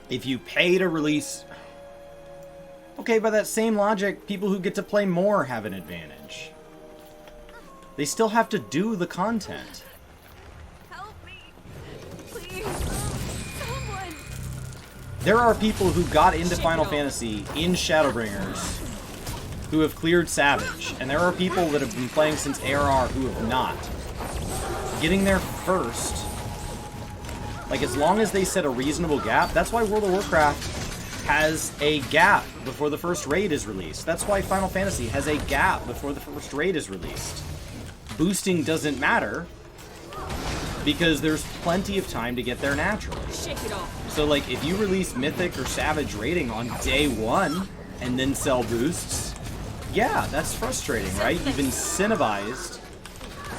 If you pay to release... Okay, by that same logic, people who get to play more have an advantage. They still have to do the content. Help me. Please. Someone. There are people who got into Final Fantasy in Shadowbringers who have cleared Savage, and there are people that have been playing since ARR who have not. Getting there first, like, as long as they set a reasonable gap, that's why World of Warcraft has a gap before the first raid is released. That's why Final Fantasy has a gap before the first raid is released. Boosting doesn't matter because there's plenty of time to get there naturally. Shake it off. So, like, if you release Mythic or Savage rating on day one and then sell boosts, yeah, that's frustrating, right? You've incentivized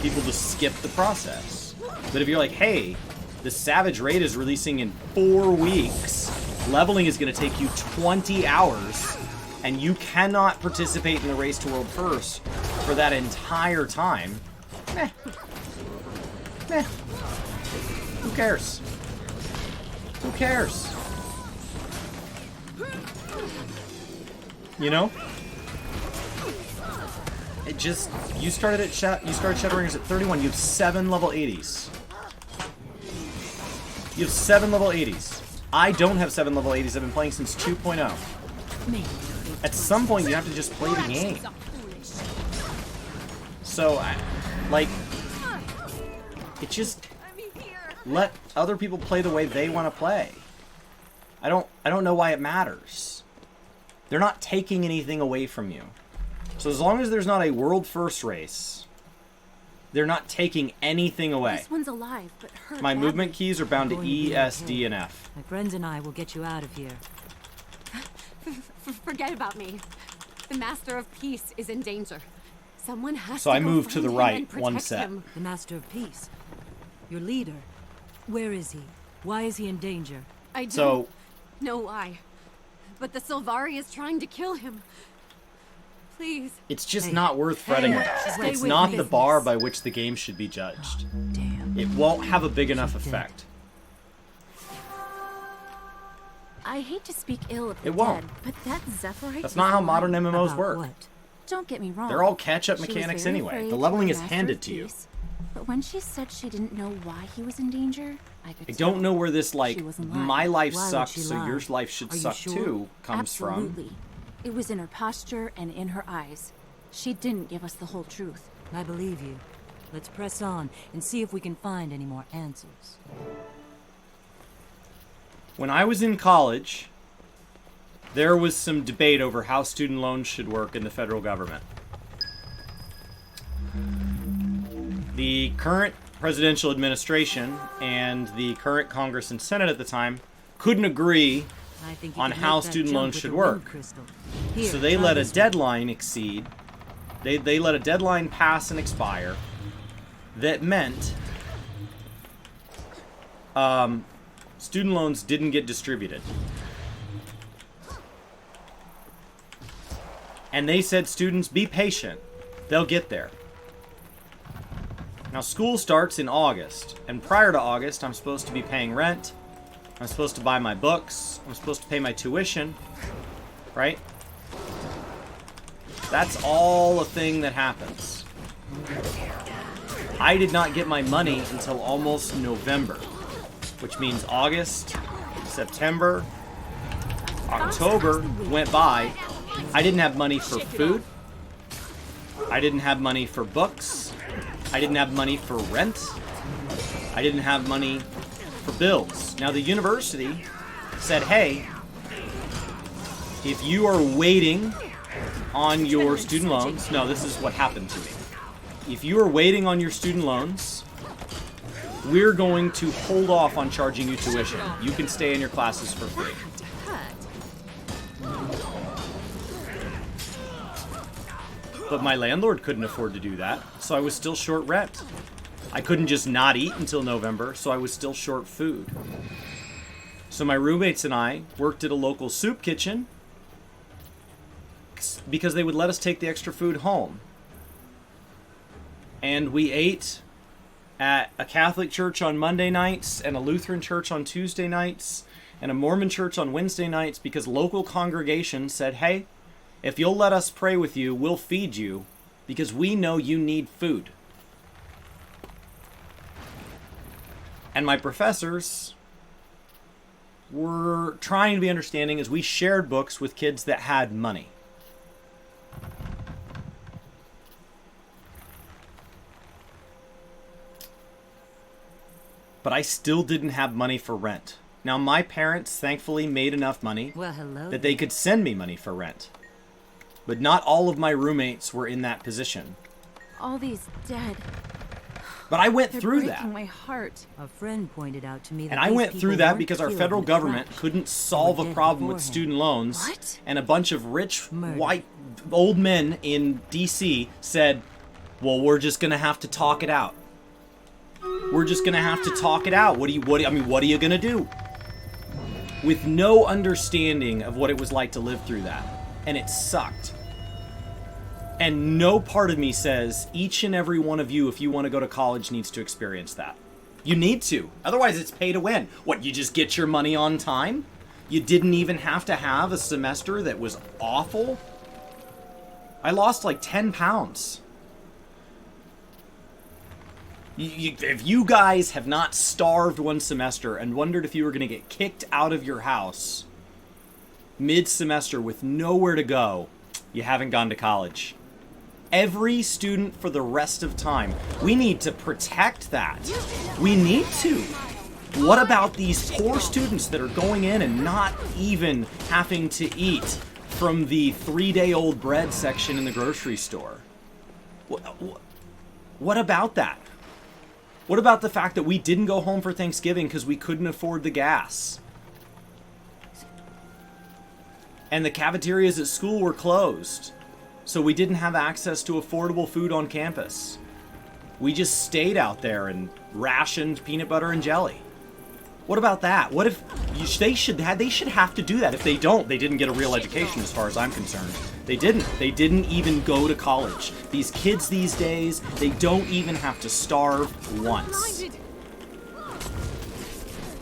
people to skip the process. But if you're like, hey, the Savage raid is releasing in 4 weeks, leveling is going to take you 20 hours, and you cannot participate in the Race to World First for that entire time, meh. Meh. Who cares? Who cares? You know? It just... You started Shadowbringers at 31. You have 7 level 80s. You have 7 level 80s. I don't have 7 level 80s. I've been playing since 2.0. At some point, you have to just play the game. So, like... It just... Let other people play the way they want to play. I don't know why it matters. They're not taking anything away from you. So as long as there's not a world first race, they're not taking anything away. This one's alive, but hurt My badly. movement keys are bound to E, S, D, and F. My friends and I will get you out of here. Forget about me. The Master of Peace is in danger. Someone has So to I go move to find the him right, and one protect set. him. The Master of Peace. Your leader. Where is he? Why is he in danger? I don't So, know why, but the Sylvari is trying to kill him. Please. it's just Hey. not worth fretting Hey, about. stay It's with not me. the bar by which the game should be judged. Damn. It won't have a big enough She's dead. effect. I hate to speak ill of the It won't. dead, but that Zephyrite That's not how modern MMOs About work. what? Don't get me wrong. They're all catch-up She was mechanics very anyway. afraid The leveling of is Master handed of to you. Peace, But when she said she didn't know why he was in danger, I could I tell. don't know where this, like, She wasn't lying. my life Why would sucks, she so lie? your life should Are you suck sure? too, comes from. Absolutely. It was in her posture and in her eyes. She didn't give us the whole truth. I believe you. Let's press on and see if we can find any more answers. When I was in college, there was some debate over how student loans should work in the federal government. The current presidential administration and the current Congress and Senate at the time couldn't agree I think you on can how make that student jump loans with should a work. wind crystal. Here, So they try let a this one. deadline exceed. They let a deadline pass and expire that meant student loans didn't get distributed. And they said, students, be patient. They'll get there. Now, school starts in August. And prior to August, I'm supposed to be paying rent. I'm supposed to buy my books. I'm supposed to pay my tuition. Right? That's all a thing that happens. I did not get my money until almost November. Which means August, September, October went by. I didn't have money for food. I didn't have money for books. I didn't have money for rent. I didn't have money for bills. Now the university said, hey, if you are waiting on your student loans, no, this is what happened to me. If you are waiting on your student loans, we're going to hold off on charging you tuition. You can stay in your classes for free. But my landlord couldn't afford to do that, so I was still short rent. I couldn't just not eat until November, so I was still short food. So my roommates and I worked at a local soup kitchen because they would let us take the extra food home. And we ate at a Catholic church on Monday nights and a Lutheran church on Tuesday nights. and a Mormon church on Wednesday nights because local congregations said, hey, if you'll let us pray with you, we'll feed you because we know you need food. And my professors were trying to be understanding as we shared books with kids that had money. But I still didn't have money for rent. Now, my parents thankfully made enough money that they could send me money for rent. But not all of my roommates were in that position. All these dead. But I went They're through breaking that. my heart. A friend pointed out to me that And I these went people through that weren't because our killed federal in the government crash. couldn't solve They a were problem dead with student loans. What? And a bunch of rich, Murder. white, old men in D.C. said, well, we're just going to have to talk it out. We're just going to have to talk it out. What are you going to do? With no understanding of what it was like to live through that. And it sucked. And no part of me says each and every one of you, if you want to go to college, needs to experience that. You need to. Otherwise, it's pay to win. What, you just get your money on time? You didn't even have to have a semester that was awful? I lost like 10 pounds. If you guys have not starved one semester and wondered if you were going to get kicked out of your house mid-semester with nowhere to go, you haven't gone to college. Every student for the rest of time. We need to protect that. We need to. What about these poor students that are going in and not even having to eat from the 3-day-old bread section in the grocery store? What about that? What about the fact that we didn't go home for Thanksgiving because we couldn't afford the gas? And the cafeterias at school were closed, so we didn't have access to affordable food on campus. We just stayed out there and rationed peanut butter and jelly. What about that? What if they should have to do that? If they don't, they didn't get a real education as far as I'm concerned. They didn't even go to college. These kids these days, they don't even have to starve once.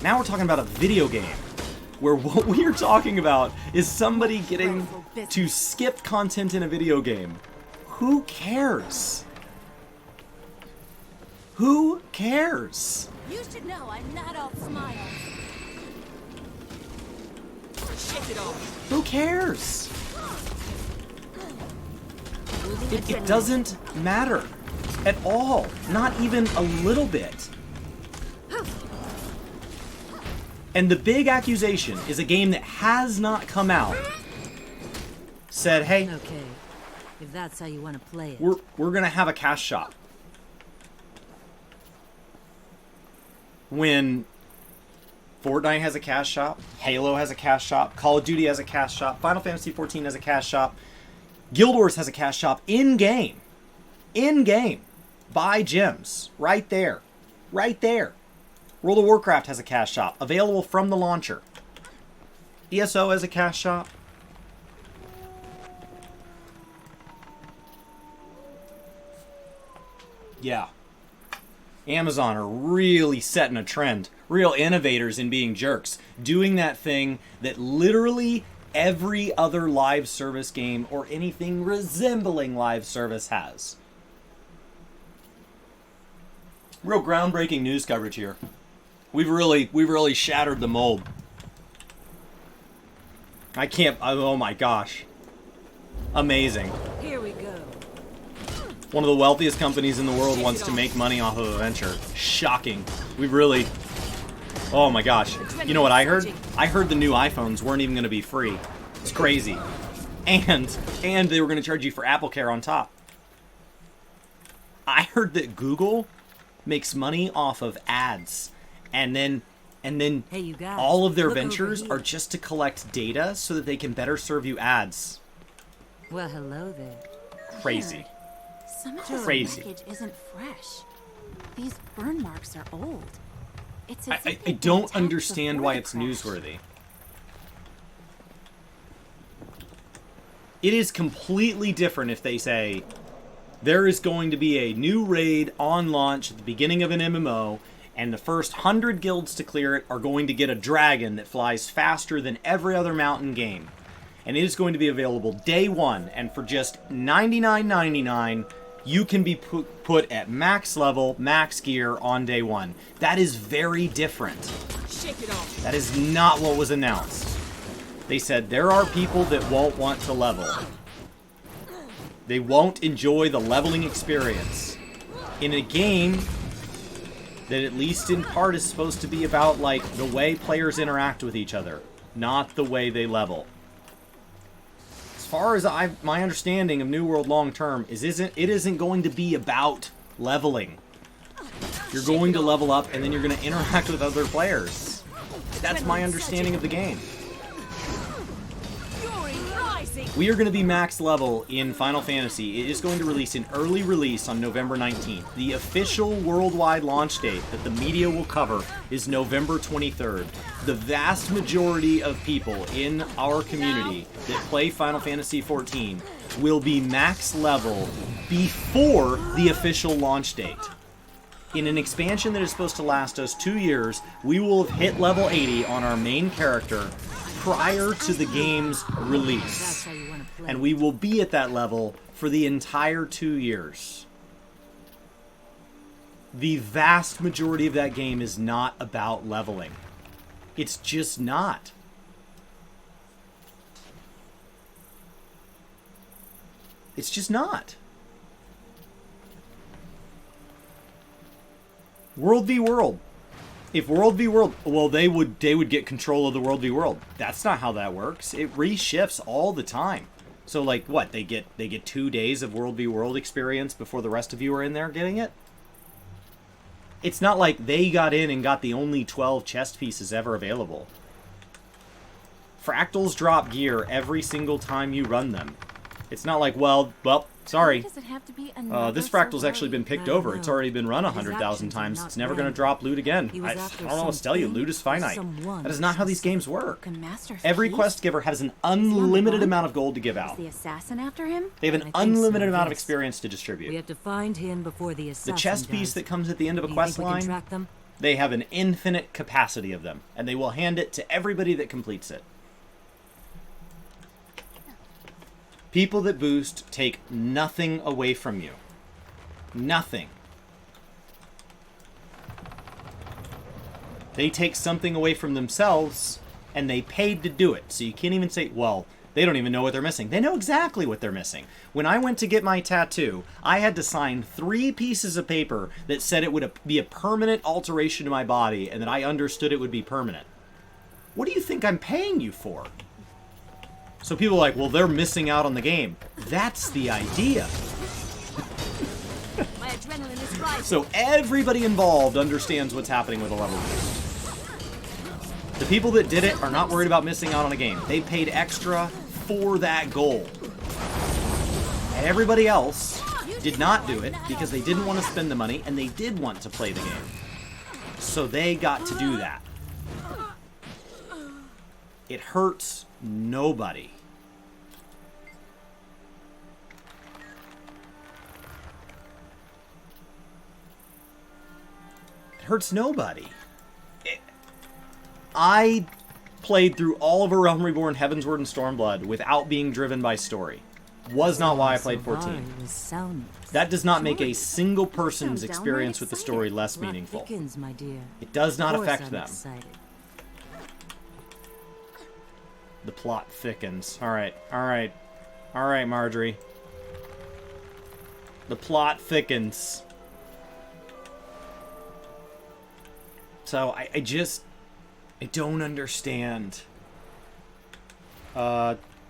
Now we're talking about a video game where what we are talking about is somebody getting to skip content in a video game. Who cares? Who cares? You should know I'm not all smiles. Who cares? It doesn't matter at all. Not even a little bit. And the big accusation is a game that has not come out. Said, hey, Okay, if that's how you want to play it. we're gonna have a cash shop. When Fortnite has a cash shop, Halo has a cash shop, Call of Duty has a cash shop, Final Fantasy XIV has a cash shop, Guild Wars has a cash shop in-game. In-game. Buy gems. Right there. Right there. World of Warcraft has a cash shop. Available from the launcher. ESO has a cash shop. Yeah. Amazon are really setting a trend. Real innovators in being jerks. Doing that thing that literally every other live service game or anything resembling live service has. Real groundbreaking news coverage here. We've really shattered the mold. I can't, oh my gosh. Amazing. Here we go. One of the wealthiest companies in the world wants to make money off of a venture. Shocking. We've really... Oh my gosh. You know what I heard? I heard the new iPhones weren't even going to be free. It's crazy. And they were going to charge you for AppleCare on top. I heard that Google makes money off of ads. And then Hey, you guys, all of their look over ventures here. are just to collect data so that they can better serve you ads. Well, hello there. Crazy. Some of this Crazy. wreckage isn't fresh. These burn marks are old. It's as I if they've been don't attacked understand before why the it's crash. newsworthy. It is completely different if they say there is going to be a new raid on launch at the beginning of an MMO And the first 100 guilds to clear it are going to get a dragon that flies faster than every other mountain game. And it is going to be available day one, and for just $99.99, you can be put at max level, max gear on day one. That is very different. Shake it off. That is not what was announced. They said there are people that won't want to level. They won't enjoy the leveling experience. In a game that at least in part is supposed to be about, like, the way players interact with each other, not the way they level. As far as my understanding of New World long term it isn't going to be about leveling. You're going to level up and then you're going to interact with other players. That's my understanding of the game. We are going to be max level in Final Fantasy. It is going to release an early release on November 19th. The official worldwide launch date that the media will cover is November 23rd. The vast majority of people in our community that play Final Fantasy XIV will be max level before the official launch date. In an expansion that is supposed to last us 2 years, we will have hit level 80 on our main character prior to the game's release. And we will be at that level for the entire 2 years. The vast majority of that game is not about leveling. It's just not. It's just not. World v. World. If World v. World, well, they would get control of the World v. World. That's not how that works. It reshifts all the time. So, like, what? They get 2 days of World v. World experience before the rest of you are in there getting it? It's not like they got in and got the only 12 chest pieces ever available. Fractals drop gear every single time you run them. It's not like, well, sorry. Does it have to be This fractal's actually been picked over. It's already been run 100,000 times. It's never going to drop loot again. I don't know what to tell you. Loot is finite. That is not how these games work. Every quest giver has an unlimited amount of gold to give out. Is the assassin after him? They have an unlimited amount of experience to distribute. We have to find him before the assassin The chest piece does. that comes at the end of a Do you quest think we can line, track them? they have an infinite capacity of them, and they will hand it to everybody that completes it. People that boost take nothing away from you. Nothing. They take something away from themselves, and they paid to do it. So you can't even say, well, they don't even know what they're missing. They know exactly what they're missing. When I went to get my tattoo, I had to sign 3 pieces of paper that said it would be a permanent alteration to my body, and that I understood it would be permanent. What do you think I'm paying you for? So people are like, well, they're missing out on the game. That's the idea. My adrenaline is rising. So everybody involved understands what's happening with a level boost. The people that did it are not worried about missing out on a game. They paid extra for that goal. And everybody else did not do it because they didn't want to spend the money and they did want to play the game. So they got to do that. It hurts nobody. It hurts nobody. I played through all of A Realm Reborn, Heavensward, and Stormblood without being driven by story. Was not why I played 14. That does not make a single person's experience with the story less meaningful. My dear. It does not Of course affect I'm them. excited. The plot thickens. Alright, Marjorie. The plot thickens. So, I don't understand.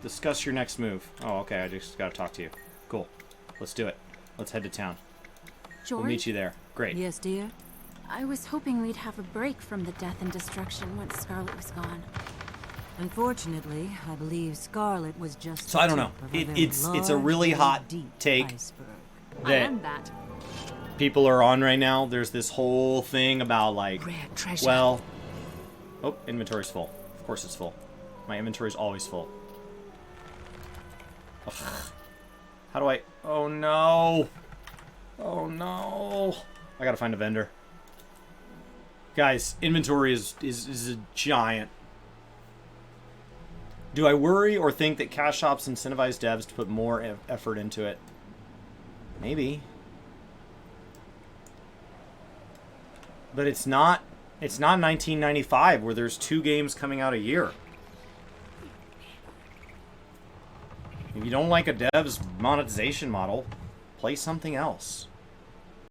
Discuss your next move. Oh, okay, I just gotta talk to you. Cool. Let's do it. Let's head to town. George? We'll meet you there. Great. Yes, dear? I was hoping we'd have a break from the death and destruction once Scarlet was gone. Unfortunately, I believe Scarlet was just So I don't know. It's a really hot take that people are on right now. There's this whole thing about, like, Rare treasure. well, oh, inventory's full. Of course it's full. My inventory's always full. Ugh. How do I? Oh no! Oh no! I gotta find a vendor. Guys, inventory is a giant. Do I worry or think that cash shops incentivize devs to put more effort into it? Maybe. But it's not 1995 where there's 2 games coming out a year. If you don't like a dev's monetization model, play something else.